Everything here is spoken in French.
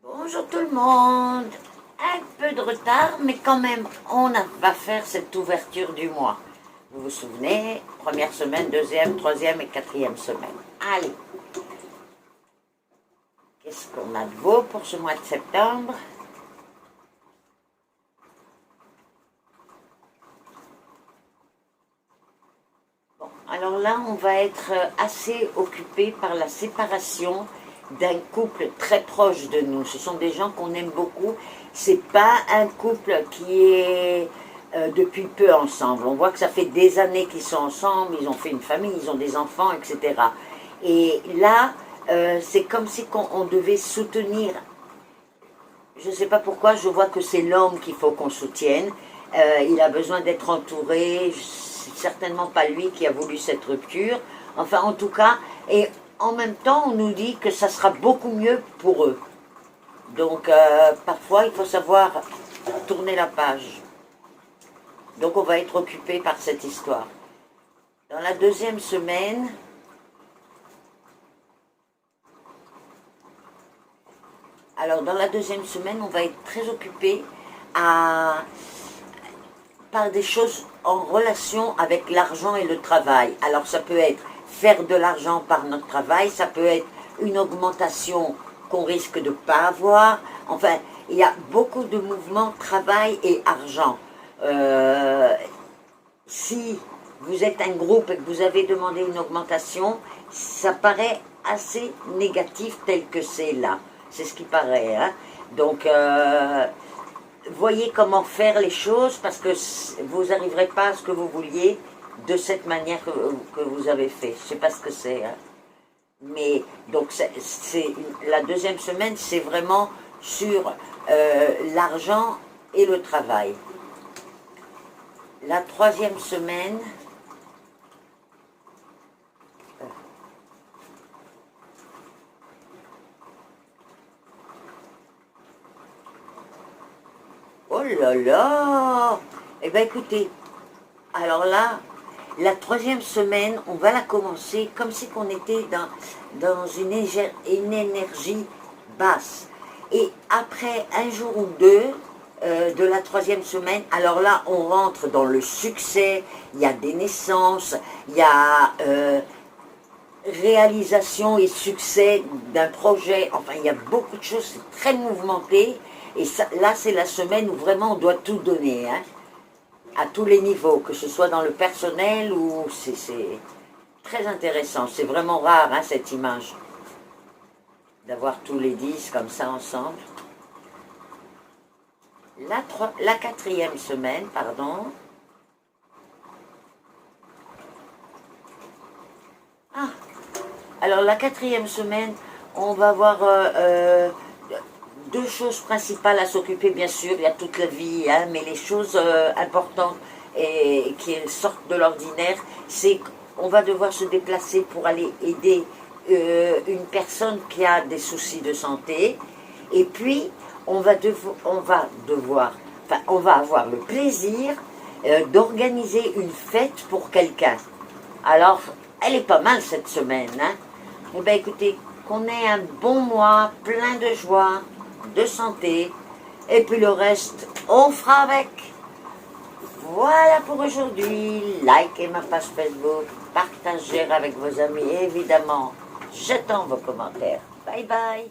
Bonjour tout le monde. Un peu de retard, mais quand même, va faire cette ouverture du mois. Vous vous souvenez, première semaine, deuxième, troisième et quatrième semaine. Allez. Qu'est-ce qu'on a de beau pour ce mois de septembre? Bon, alors là, on va être assez occupé par la séparation d'un couple très proche de nous. Ce sont des gens qu'on aime beaucoup. C'est pas un couple qui est depuis peu ensemble. On voit que ça fait des années qu'ils sont ensemble, ils ont fait une famille, ils ont des enfants, etc. Et là, c'est comme si on devait soutenir. Je ne sais pas pourquoi, je vois que c'est l'homme qu'il faut qu'on soutienne. Il a besoin d'être entouré. C'est certainement pas lui qui a voulu cette rupture. Enfin, en tout cas, et en même temps, on nous dit que ça sera beaucoup mieux pour eux. Donc, parfois, il faut savoir tourner la page. Donc, on va être occupé par cette histoire. Dans la deuxième semaine, on va être très occupé par des choses en relation avec l'argent et le travail. Alors, ça peut être faire de l'argent par notre travail, ça peut être une augmentation qu'on risque de ne pas avoir. Enfin, il y a beaucoup de mouvements travail et argent. Si vous êtes un groupe et que vous avez demandé une augmentation, ça paraît assez négatif tel que c'est là. C'est ce qui paraît. Hein? Donc, voyez comment faire les choses parce que vous n'arriverez pas à ce que vous vouliez de cette manière que vous avez fait. Je ne sais pas ce que c'est. Hein? Mais donc la deuxième semaine, c'est vraiment sur l'argent et le travail. La troisième semaine, oh là là! Eh bien écoutez, alors là, la troisième semaine, on va la commencer comme si on était dans une énergie basse. Et après un jour ou deux de la troisième semaine, alors là, on rentre dans le succès, il y a des naissances, il y a réalisation et succès d'un projet, enfin il y a beaucoup de choses, c'est très mouvementé. Et ça, là, c'est la semaine où vraiment on doit tout donner, hein, à tous les niveaux, que ce soit dans le personnel ou c'est très intéressant. C'est vraiment rare, hein, cette image, d'avoir tous les 10 comme ça ensemble. La quatrième semaine, pardon. Ah, alors la quatrième semaine, on va avoir deux choses principales à s'occuper, bien sûr, il y a toute la vie, hein, mais les choses importantes et qui sortent de l'ordinaire, c'est qu'on va devoir se déplacer pour aller aider une personne qui a des soucis de santé, et puis on va avoir le plaisir d'organiser une fête pour quelqu'un. Alors, elle est pas mal cette semaine, hein. Eh bien écoutez, qu'on ait un bon mois, plein de joie, de santé, et puis le reste, on fera avec. Voilà pour aujourd'hui. Likez ma page Facebook, partagez avec vos amis, évidemment. J'attends vos commentaires. Bye bye.